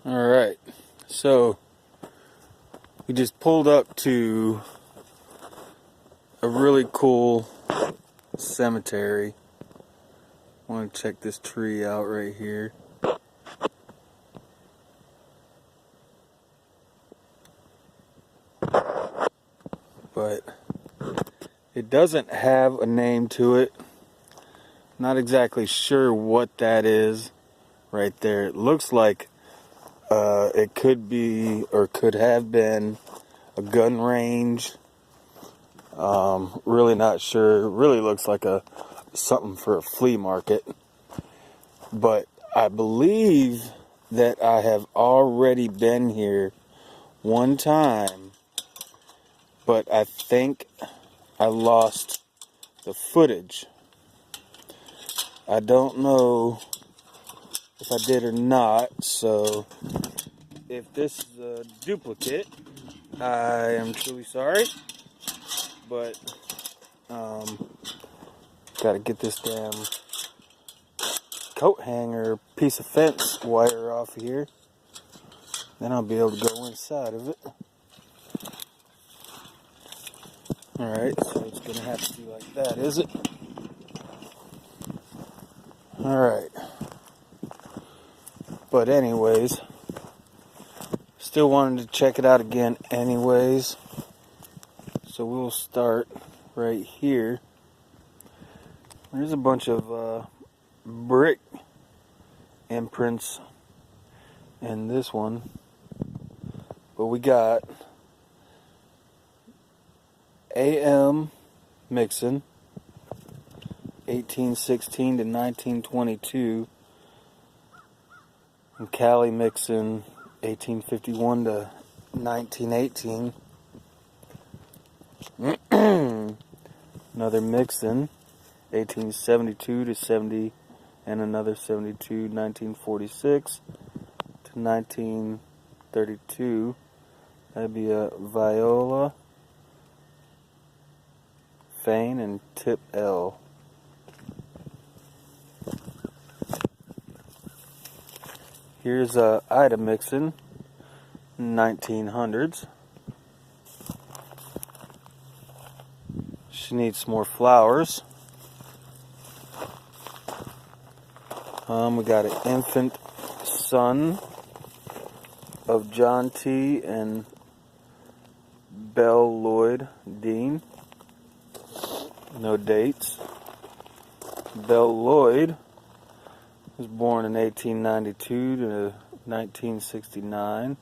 Alright, so we just pulled up to a really cool cemetery. I want to check this tree out right here. But it doesn't have a name to it. Not exactly sure what that is right there. It looks like it could be or could have been a gun range. Really not sure. It really looks like something for a flea market. But I believe that I have already been here one time, but I think I lost the footage. I don't know if I did or not, so if this is a duplicate, I am truly sorry, but gotta get this damn coat hanger piece of fence wire off here, then I'll be able to go inside of it. Alright, so it's gonna have to be like that, is it? Alright. But anyways, still wanted to check it out again anyways. So we'll start right here. There's a bunch of brick imprints in this one. But we got A.M. Mixon, 1816 to 1922. And Callie Mixon, 1851 to 1918. Another Mixon, 1872 to 70, and another 72, 1946 to 1932. That'd be a Viola, Fane, and Tip L. Here's Ida Mixon, 1900s. She needs more flowers. We got an infant son of John T. and Belle Lloyd Dean. No dates. Belle Lloyd was born in 1892 to 1969.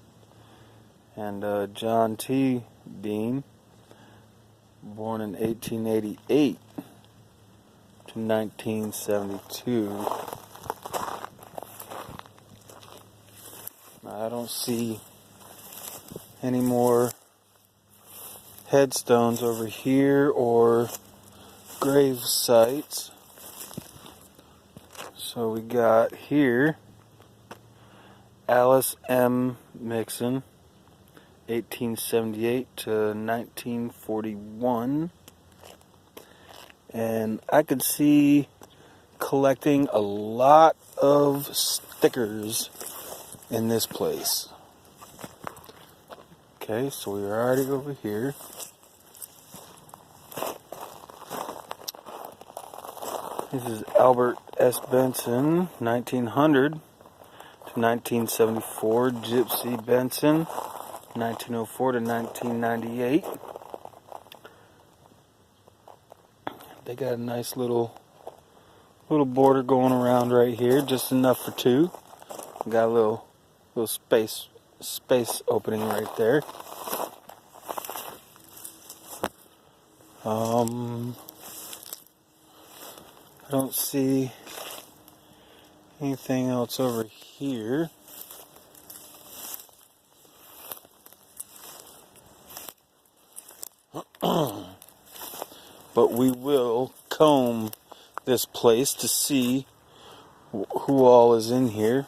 And John T. Dean, born in 1888 to 1972. I don't see any more headstones over here or grave sites. So we got here Alice M. Mixon, 1878 to 1941. And I could see collecting a lot of stickers in this place. Okay, so we're already over here. This is Albert S. Benson, 1900 to 1974. Gypsy Benson, 1904 to 1998. They got a nice little border going around right here, just enough for two. Got a little space opening right there. I don't see anything else over here. But we will comb this place to see who all is in here.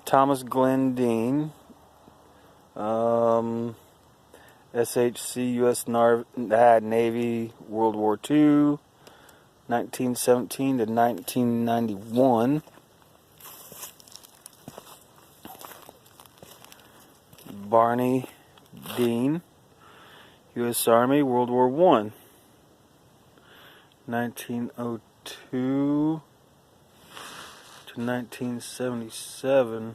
Thomas Glenn Dean, SHC U.S. Navy, World War II, 1917 to 1991. Barney Dean, U.S. Army, World War I, 1902 to 1977.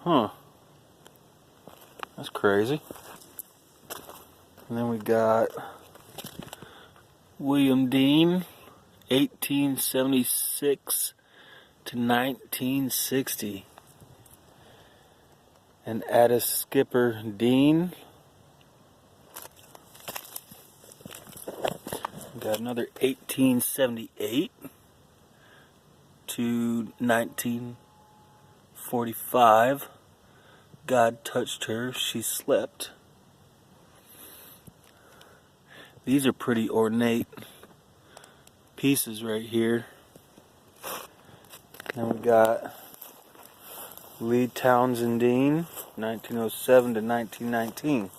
Huh. That's crazy. And then we got William Dean, 1876 to 1960. And Ada Skipper Dean. We got another 1878 to 1945. God touched her, she slept. These are pretty ornate pieces right here. Then we got Lee Townsend Dean, 1907 to 1919.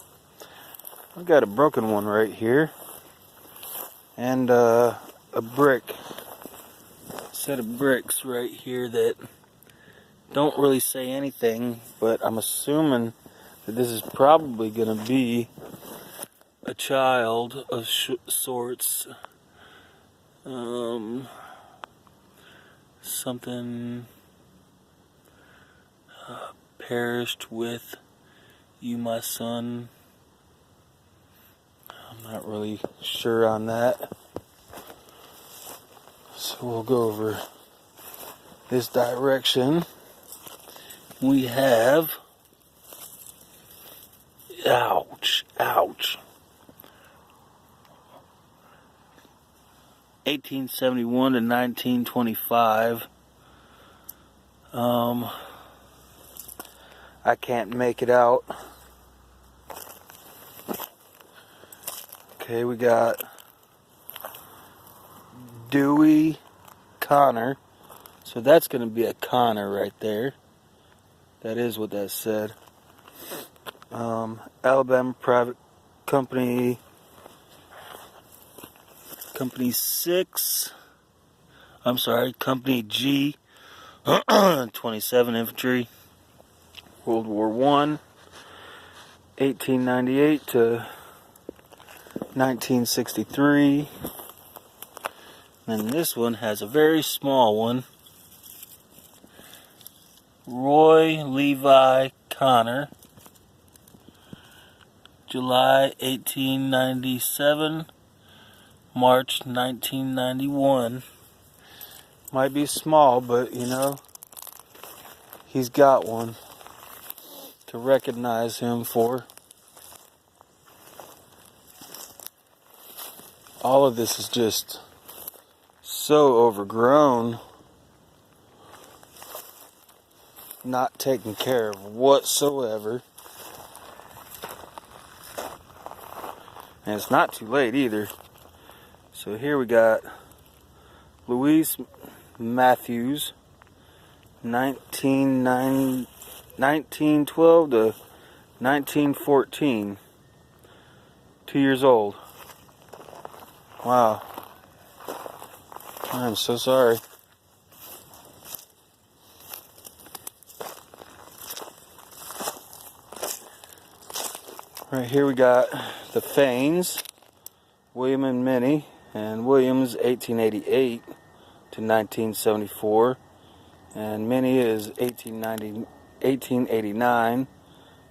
I've got a broken one right here. And a set of bricks right here that don't really say anything, but I'm assuming that this is probably going to be a child of sorts. Something perished with you, my son. I'm not really sure on that. So we'll go over this direction. We have, ouch, 1871 to 1925. I can't make it out. Okay, we got Dewey Connor. So that's going to be a Connor right there. That is what that said. Alabama Private Company 6. I'm sorry, Company G. 27 Infantry. World War I. 1898 to 1963. And this one has a very small one. Roy Levi Connor, July 1897, March 1991. Might be small, but you know, he's got one to recognize him for. All of this is just so overgrown, not taken care of whatsoever. And it's not too late either. So here we got Louise Matthews, 1912 to 1914. 2 years old. Wow. I'm so sorry. Right here we got the Fanes, William and Minnie, and William's 1888 to 1974, and Minnie is 1889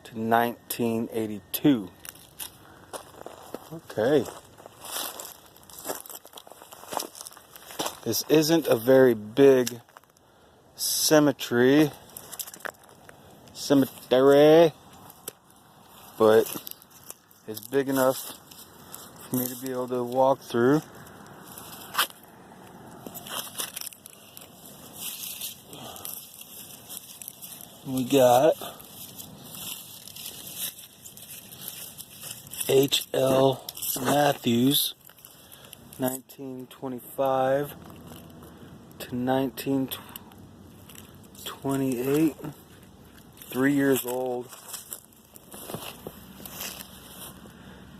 to 1982. Okay. This isn't a very big cemetery, but it's big enough for me to be able to walk through. We got H.L. Matthews, 1925 to 1928, 3 years old.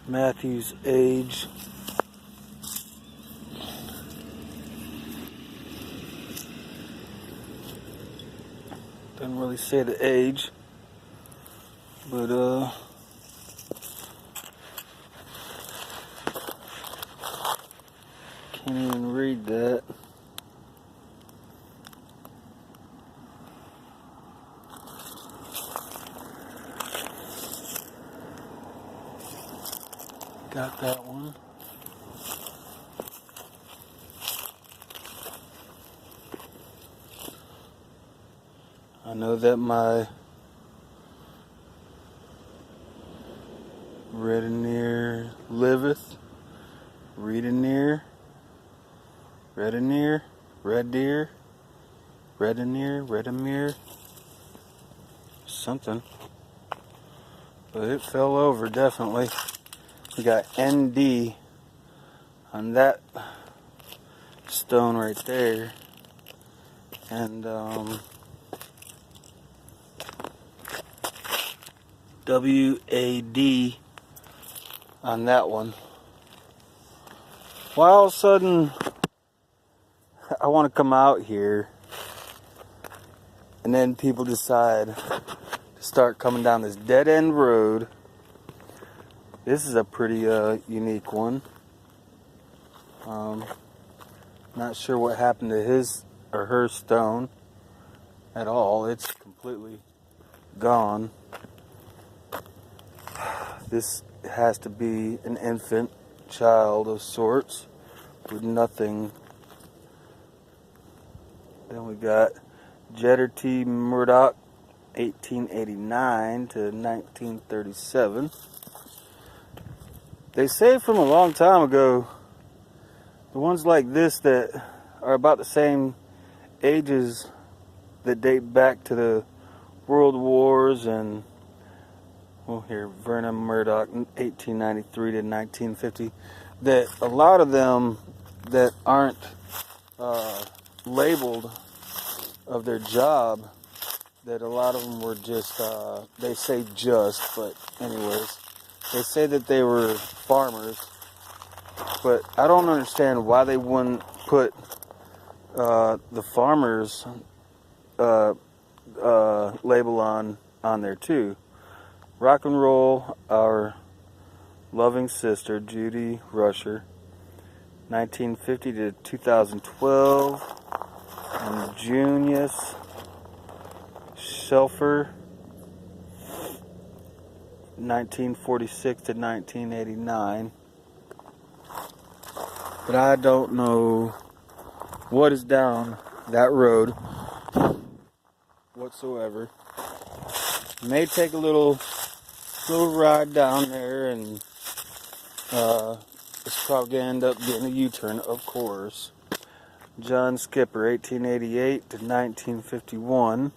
Matthew's age, doesn't really say the age. But can't even read that. Got that one. I know that my Reddeneer liveth, Redeneer, Reddeneer, Red Deer, Reddeneer, Redemere, something. But it fell over, definitely. We got ND on that stone right there. And WAD on that one. Well, all of a sudden, I want to come out here, and then people decide to start coming down this dead-end road. This is a pretty unique one. Not sure what happened to his or her stone at all. It's completely gone. This has to be an infant child of sorts with nothing. Then we got Jeter T. Murdoch, 1889 to 1937. They say from a long time ago, the ones like this that are about the same ages that date back to the World Wars and, well, here, Vernon Murdoch, 1893 to 1950, that a lot of them that aren't labeled of their job, that a lot of them were just, they say just, but anyways, they say that they were farmers, but I don't understand why they wouldn't put the farmers label on there too. Rock and Roll, Our Loving Sister, Judy Rusher, 1950 to 2012. And Junius Shelfer, 1946 to 1989. But I don't know what is down that road whatsoever. May take a little ride down there, and it's probably gonna end up getting a U-turn, of course. John Skipper, 1888 to 1951.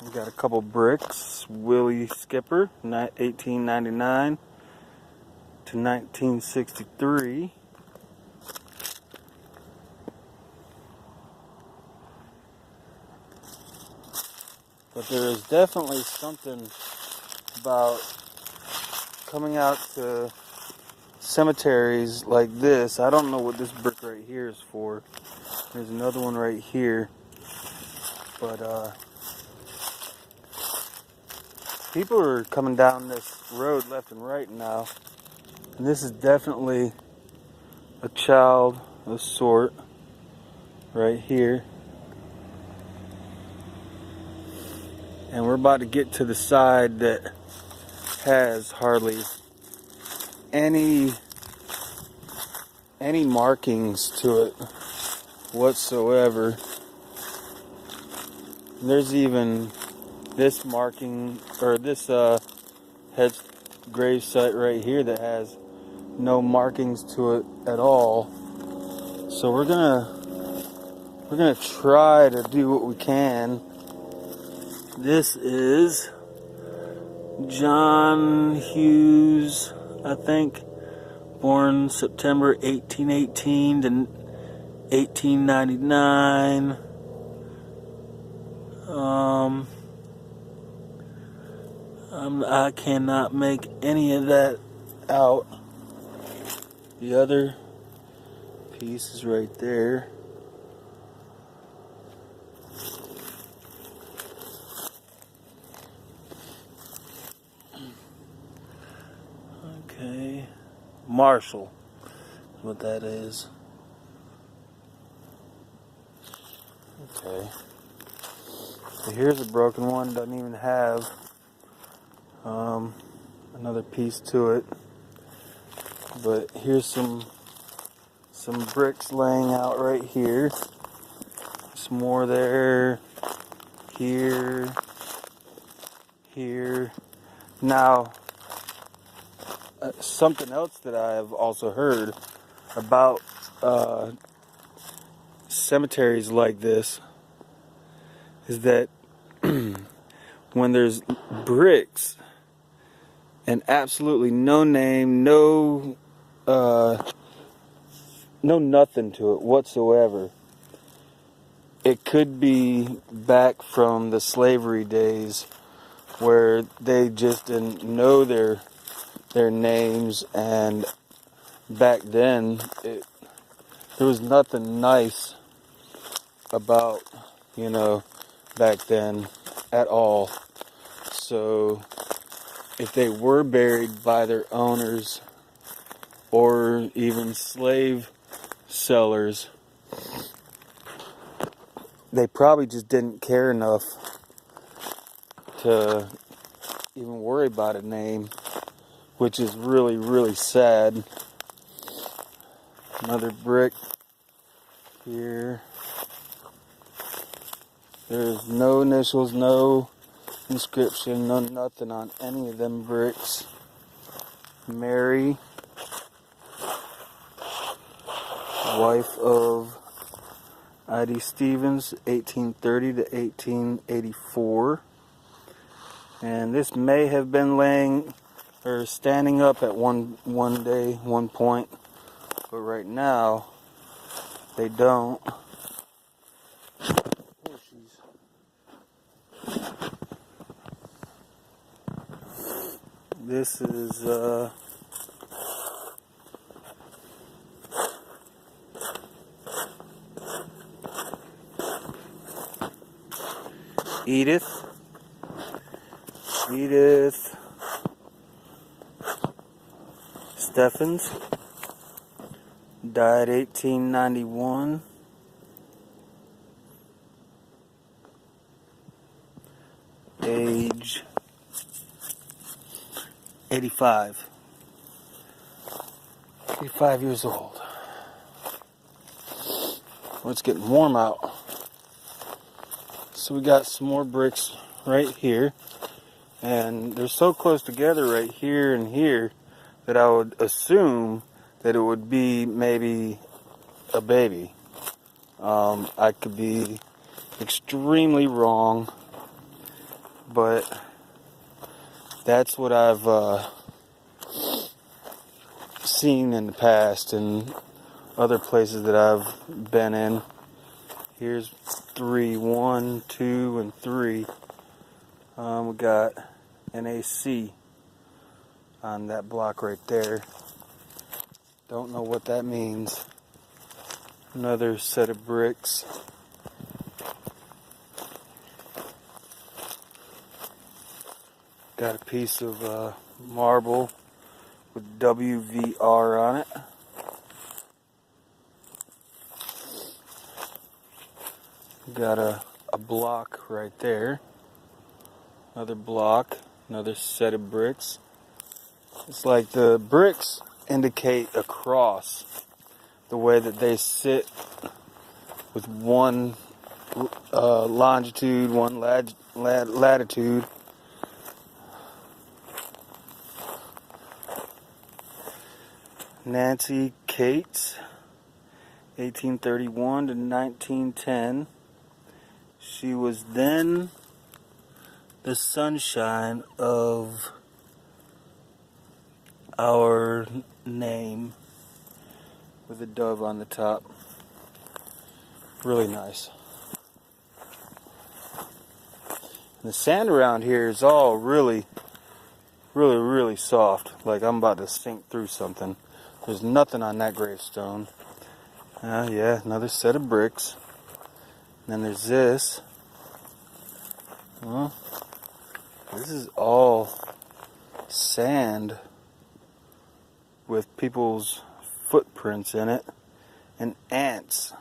We got a couple bricks. Willie Skipper, 1899 to 1963. But there is definitely something about coming out to cemeteries like this. I don't know what this brick right here is for. There's another one right here. But people are coming down this road left and right now. And this is definitely a child of sort right here. And we're about to get to the side that has hardly any markings to it whatsoever. There's even this marking, or this head grave site right here that has no markings to it at all. So we're gonna try to do what we can. This is John Hughes, I think, born September 1818 to 1899. I cannot make any of that out. The other piece is right there. Marshall. What that is. Okay. So here's a broken one. Doesn't even have another piece to it. But here's some bricks laying out right here. Some more there. Here. Here. Now, something else that I have also heard about cemeteries like this is that when there's bricks and absolutely no name, no nothing to it whatsoever, it could be back from the slavery days where they just didn't know their names, and back then there was nothing nice about, back then at all. So if they were buried by their owners or even slave sellers, they probably just didn't care enough to even worry about a name, which is really, really sad. Another brick here. There's no initials, no inscription, no nothing on any of them bricks. Mary, wife of I.D. Stevens, 1830 to 1884. And this may have been laying or standing up at one point, but right now they don't. This is Edith Steffens, died 1891. Age 85. 85 years old. Well, it's getting warm out. So we got some more bricks right here. And they're so close together right here and here that I would assume that it would be maybe a baby. I could be extremely wrong, but that's what I've seen in the past and other places that I've been in. Here's 3, 1, 2, and 3. We got NAC on that block right there. Don't know what that means. Another set of bricks. Got a piece of marble with WVR on it. Got a block right there. Another block, another set of bricks. It's like the bricks indicate a cross, the way that they sit with one longitude, one latitude. Nancy Cates, 1831 to 1910. She was then the sunshine of our name, with a dove on the top. Really nice. And the sand around here is all really, really, really soft. Like I'm about to sink through something. There's nothing on that gravestone. Yeah, another set of bricks. And then there's this. Well, this is all sand with people's footprints in it, and ants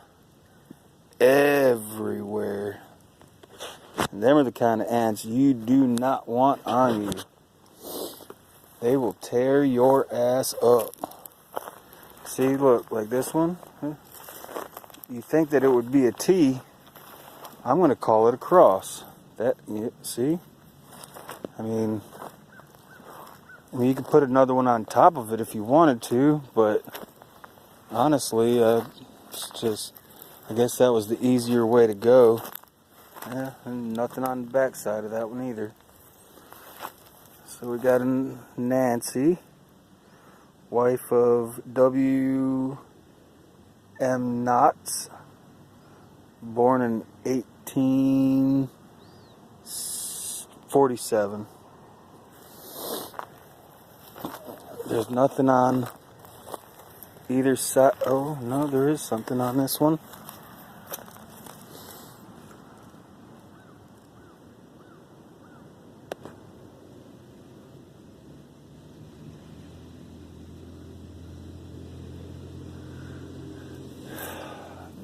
everywhere. And them are the kind of ants you do not want on you. They will tear your ass up. See, look, like this one. You think that it would be a T. I'm going to call it a cross. See? I mean, you could put another one on top of it if you wanted to, but honestly, it's just, I guess that was the easier way to go. Yeah, and nothing on the back side of that one either. So we got a Nancy, wife of W. M. Knotts, born in 1847. There's nothing on either side. Oh, no, there is something on this one.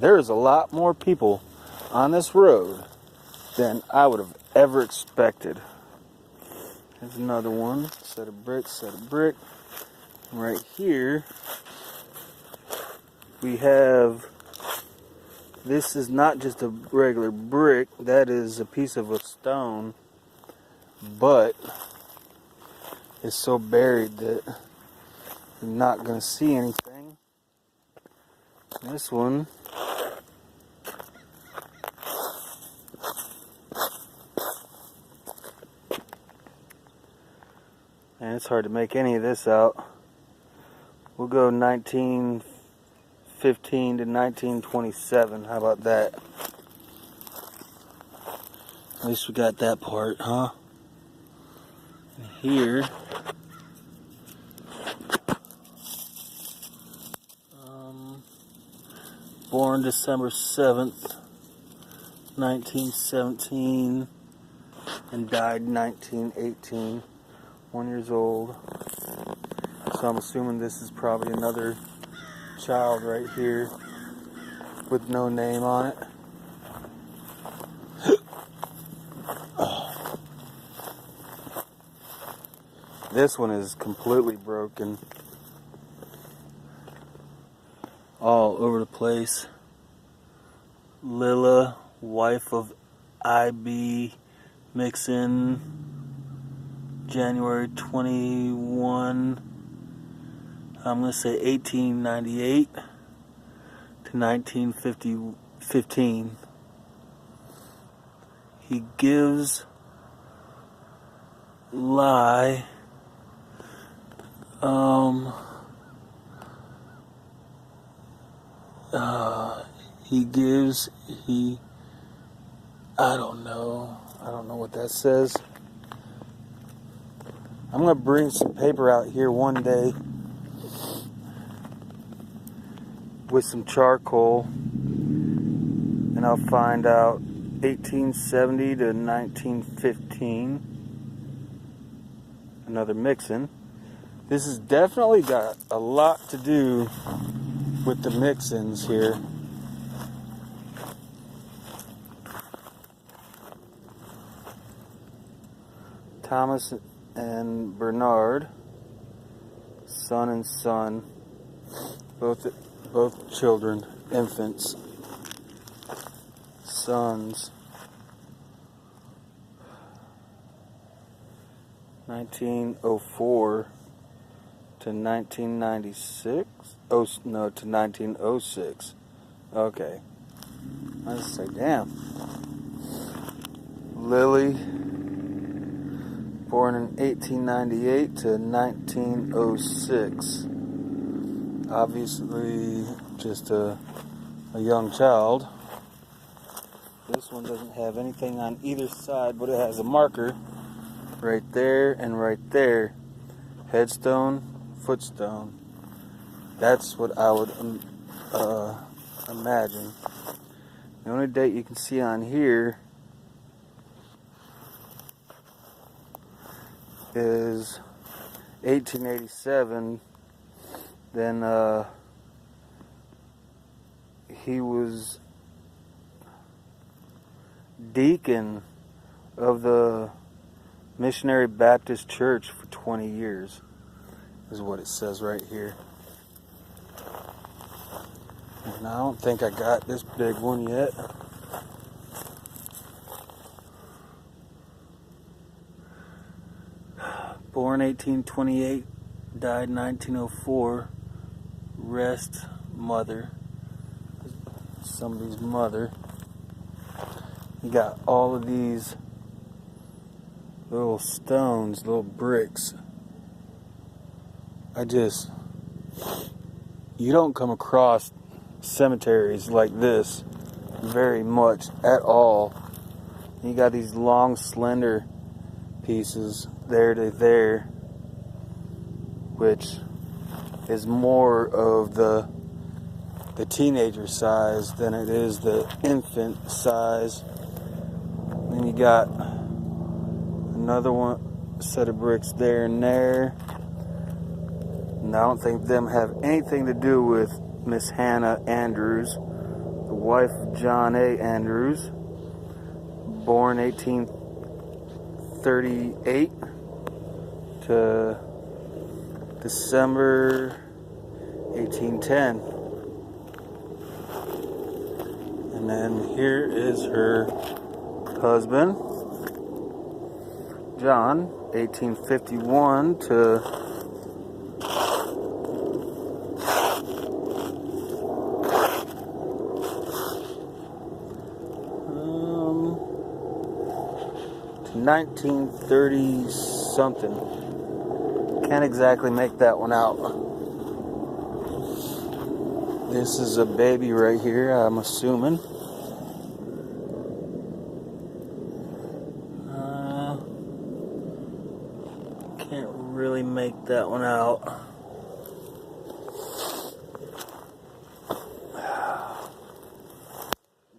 There's a lot more people on this road than I would have ever expected. There's another one. Set of brick. Right here, we have, this is not just a regular brick, that is a piece of a stone, but it's so buried that you're not going to see anything. This one, and it's hard to make any of this out. We'll go 1915 to 1927. How about that? At least we got that part, huh? And here, born December 7th, 1917, and died 1918. 1 year old. So I'm assuming this is probably another child right here with no name on it. This one is completely broken. All over the place. Lilla, wife of I.B. Mixon, January 21, I'm going to say 1898 to 1915. He gives lie I don't know what that says. I'm going to bring some paper out here one day with some charcoal, and I'll find out 1870 to 1915. Another mixin. This has definitely got a lot to do with the mixins here. Thomas and Bernard, son and son, both children, infants, sons. 1904 to 1996. Oh no, to 1906. Okay, I just say, damn. Lily, born in 1898 to 1906. Obviously, just a young child. This one doesn't have anything on either side, but it has a marker right there and right there. Headstone, footstone. That's what I would imagine. The only date you can see on here is 1887, Then he was deacon of the Missionary Baptist Church for 20 years, is what it says right here. And I don't think I got this big one yet. Born 1828, died 1904. Rest mother. Somebody's mother. You got all of these little stones, little bricks. You don't come across cemeteries like this very much at all. You got these long, slender pieces there to there, which is more of the teenager size than it is the infant size. Then you got another one, set of bricks there and there. And I don't think them have anything to do with Miss Hannah Andrews, the wife of John A. Andrews, born 1838 to December 1810. And then here is her husband, John, 1851 to 1930 something. Can't exactly make that one out. This is a baby right here, I'm assuming. Can't really make that one out.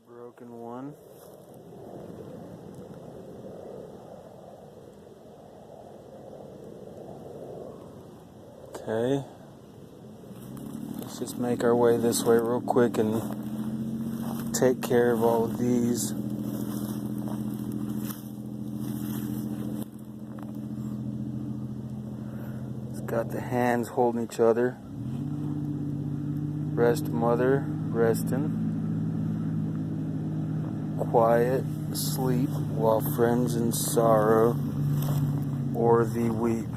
Broken one. Okay. Let's just make our way this way real quick and take care of all of these. It's got the hands holding each other. Rest mother, resting. Quiet, sleep, while friends in sorrow or thee weep.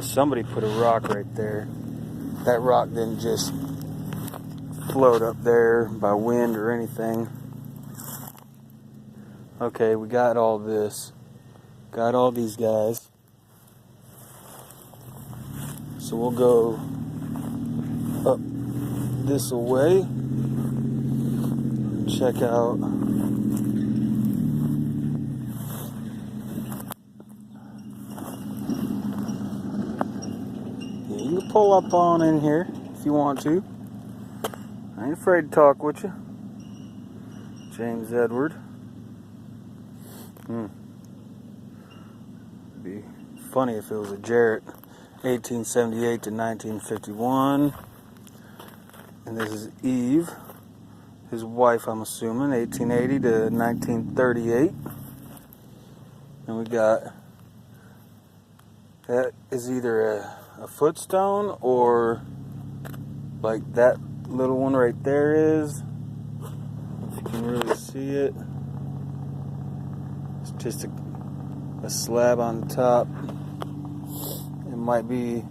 Somebody put a rock right there. That rock didn't just float up there by wind or anything. Okay, we got all this. Got all these guys. So we'll go up this way. Check out you can pull up on in here if you want to. I ain't afraid to talk with you. James Edward. Be funny if it was a Jarrett. 1878 to 1951. And this is Eve, his wife, I'm assuming, 1880 to 1938. And we got, that is either a footstone or like that little one right there is. If you can really see it. It's just a slab on the top. It might be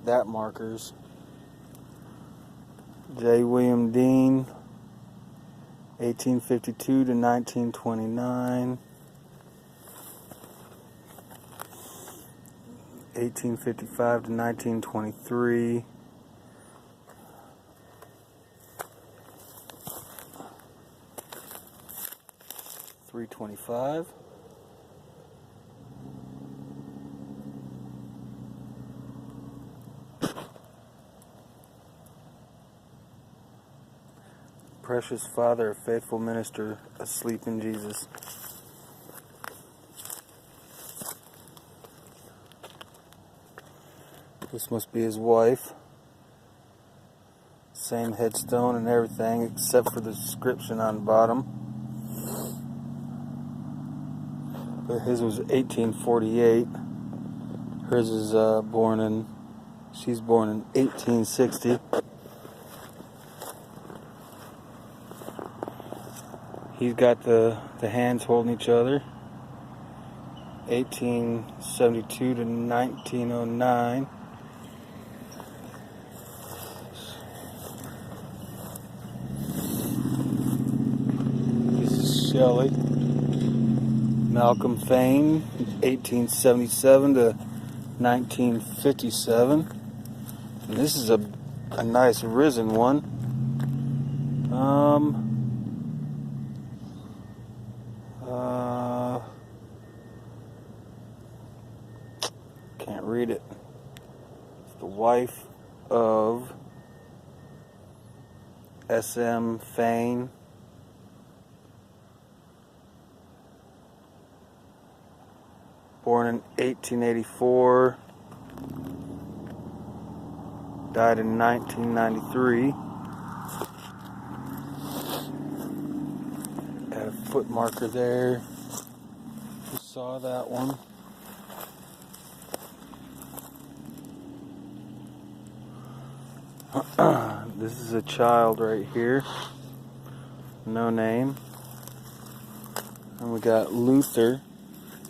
that markers. J. William Dean, 1852 to 1929. 1855 to 1923. $325. Precious Father, a faithful minister, asleep in Jesus. This must be his wife. Same headstone and everything except for the description on the bottom. But his was 1848. Hers is she's born in 1860. He's got the hands holding each other. 1872 to 1909. This is Shelley. Malcolm Thane, 1877 to 1957. And this is a nice risen one. Can't read it. It's the wife of S.M. Thane. Born in 1884. Died in 1993. Got a foot marker there. You saw that one. This is a child right here. No name. And we got Luther.